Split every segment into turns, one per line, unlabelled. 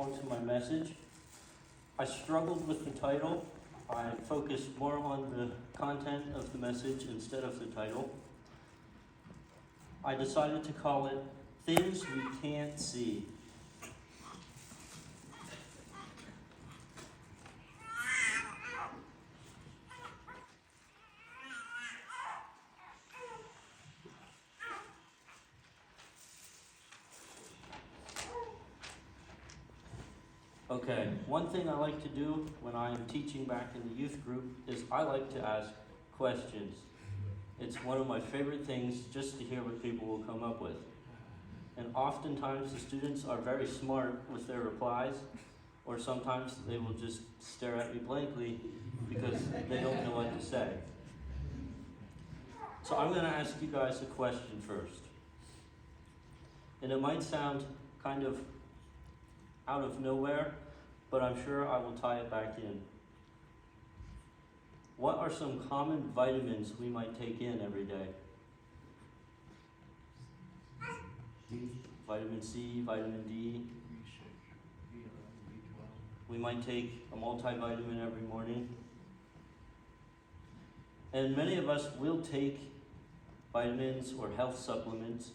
on to my message. I struggled with the title. I focused more on the content of the message instead of the title. I decided to call it Things We Can't See. Okay, one thing I like to do when I am teaching back in the youth group is I like to ask questions. It's one of my favorite things just to hear what people will come up with. And oftentimes the students are very smart with their replies, or sometimes they will just stare at me blankly because they don't know what to say. So I'm going to ask you guys a question first. And it might sound kind of out of nowhere, but I'm sure I will tie it back in. What are some common vitamins we might take in every day? Vitamin C, vitamin D. We might take a multivitamin every morning. And many of us will take vitamins or health supplements.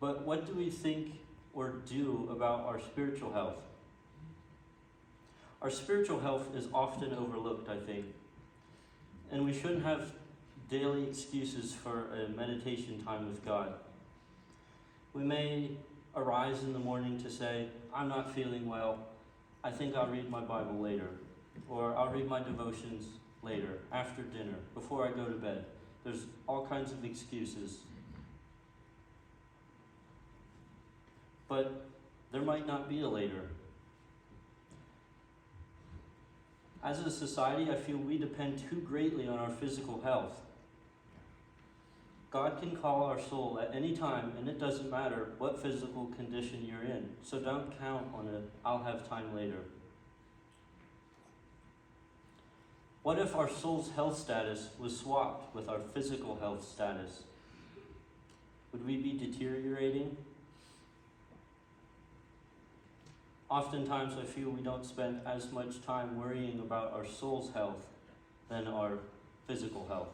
But what do we think or do about our spiritual health? Our spiritual health is often overlooked, I think. And we shouldn't have daily excuses for a meditation time with God. We may arise in the morning to say, I'm not feeling well. I think I'll read my Bible later. Or I'll read my devotions later, after dinner, before I go to bed. There's all kinds of excuses. But there might not be a later. As a society, I feel we depend too greatly on our physical health. God can call our soul at any time, and it doesn't matter what physical condition you're in. So don't count on it, I'll have time later. What if our soul's health status was swapped with our physical health status? Would we be deteriorating? Oftentimes I feel we don't spend as much time worrying about our soul's health than our physical health.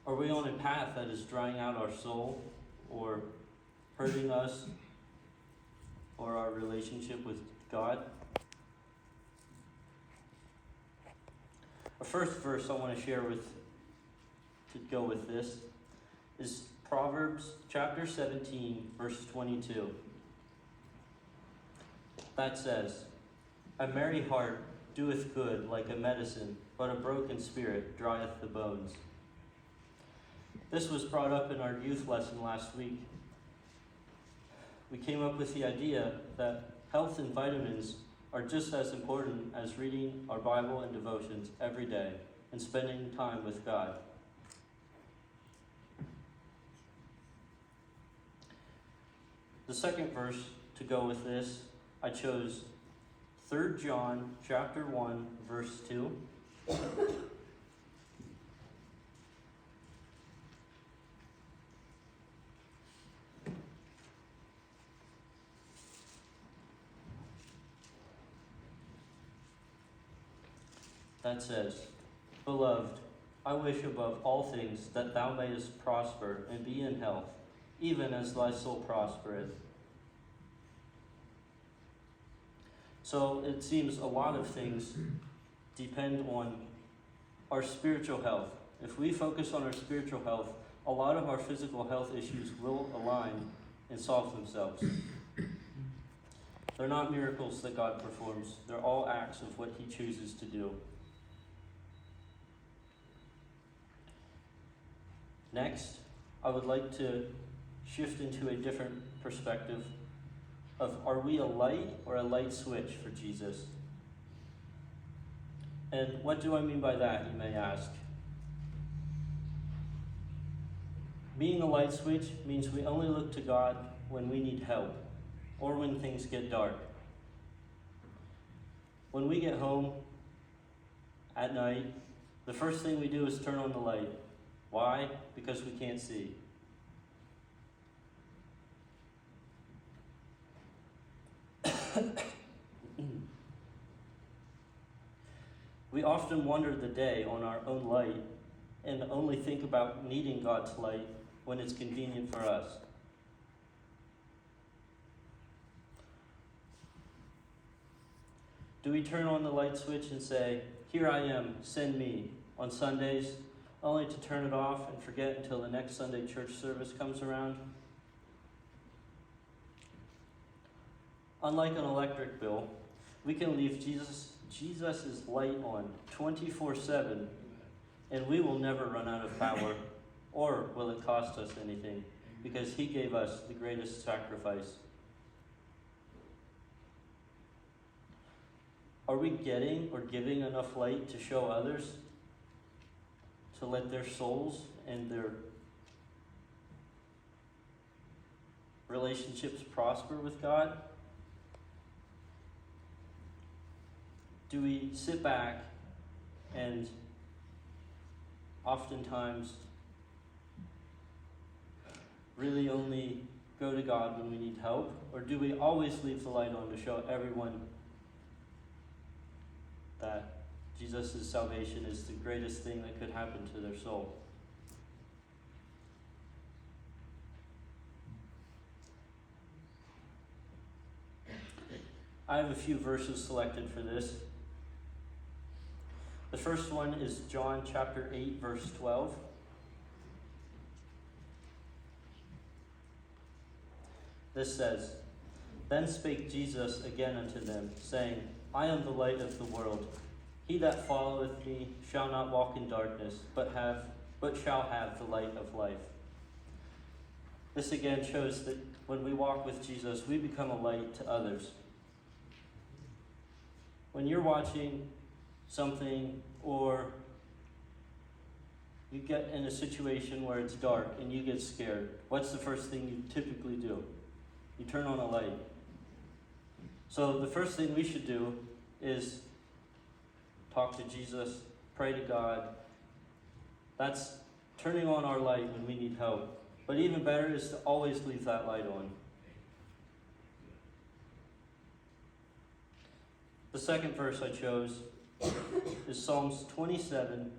Are we on a path that is drying out our soul or hurting us or our relationship with God? The first verse I want to share to go with this is Proverbs chapter 17, verse 22. That says, a merry heart doeth good like a medicine, but a broken spirit drieth the bones. This was brought up in our youth lesson last week. We came up with the idea that health and vitamins are just as important as reading our Bible and devotions every day and spending time with God. The second verse to go with this, I chose 3 John chapter 1, verse 2. That says, Beloved, I wish above all things that thou mayest prosper and be in health, even as thy soul prospereth. So it seems a lot of things depend on our spiritual health. If we focus on our spiritual health, a lot of our physical health issues will align and solve themselves. They're not miracles that God performs. They're all acts of what He chooses to do. Next, I would like to shift into a different perspective of, are we a light or a light switch for Jesus? And what do I mean by that, you may ask? Being a light switch means we only look to God when we need help or when things get dark. When we get home at night, the first thing we do is turn on the light. Why? Because we can't see. We often wonder the day on our own light and only think about needing God's light when it's convenient for us. Do we turn on the light switch and say, "Here I am, send me," on Sundays, only to turn it off and forget until the next Sunday church service comes around? Unlike an electric bill, we can leave Jesus' light on 24/7, and we will never run out of power, or will it cost us anything, because he gave us the greatest sacrifice. Are we getting or giving enough light to show others, to let their souls and their relationships prosper with God? Do we sit back and oftentimes really only go to God when we need help? Or do we always leave the light on to show everyone that Jesus' salvation is the greatest thing that could happen to their soul? I have a few verses selected for this. The first one is John chapter 8, verse 12. This says, "Then spake Jesus again unto them, saying, I am the light of the world. He that followeth me shall not walk in darkness, but shall have the light of life." This again shows that when we walk with Jesus, we become a light to others. When you're watching something, or you get in a situation where it's dark and you get scared, what's the first thing you typically do? You turn on a light. So the first thing we should do is talk to Jesus, pray to God. That's turning on our light when we need help. But even better is to always leave that light on. The second verse I chose is Psalms 27,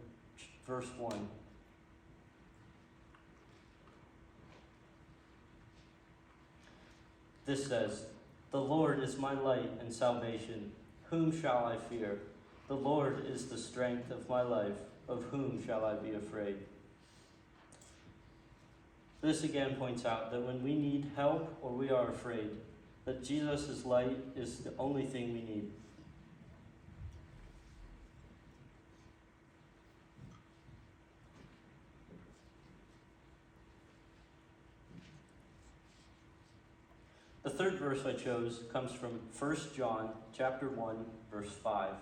verse 1. This says, "The Lord is my light and salvation. Whom shall I fear? The Lord is the strength of my life. Of whom shall I be afraid?" This again points out that when we need help or we are afraid, that Jesus' light is the only thing we need. The third verse I chose comes from 1 John chapter 1, verse 5.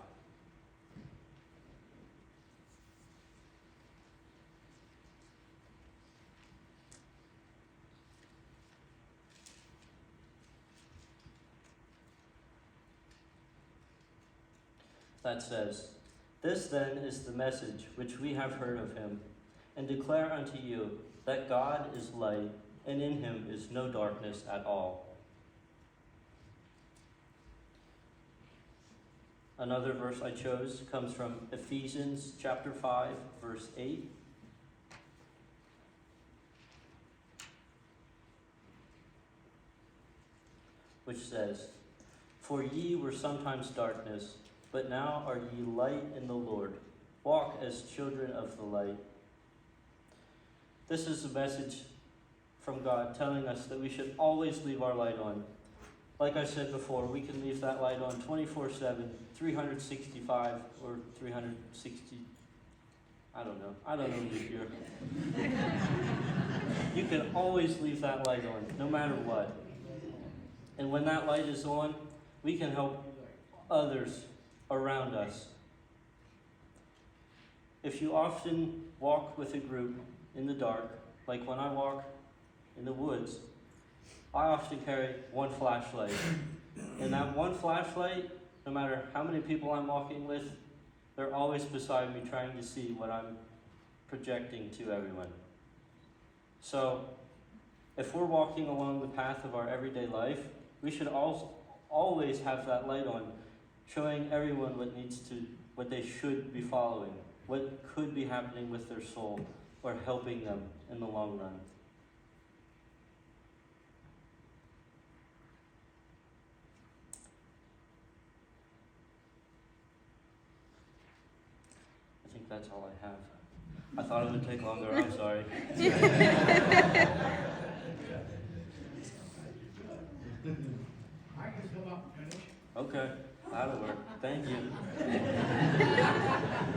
That says, "This then is the message which we have heard of him, and declare unto you, that God is light, and in him is no darkness at all." Another verse I chose comes from Ephesians chapter 5, verse 8. Which says, "For ye were sometimes darkness, but now are ye light in the Lord. Walk as children of the light." This is a message from God telling us that we should always leave our light on. Like I said before, we can leave that light on 24/7, 365, or 360. I don't know leap year. You can always leave that light on, no matter what. And when that light is on, we can help others around us. If you often walk with a group in the dark, like when I walk in the woods, I often carry one flashlight. And that one flashlight, no matter how many people I'm walking with, they're always beside me trying to see what I'm projecting to everyone. So, if we're walking along the path of our everyday life, we should always have that light on, showing everyone what they should be following, what could be happening with their soul, or helping them in the long run. I think that's all I have. I thought it would take longer, I'm sorry.
I can come up and finish.
Okay, that'll work. Thank you.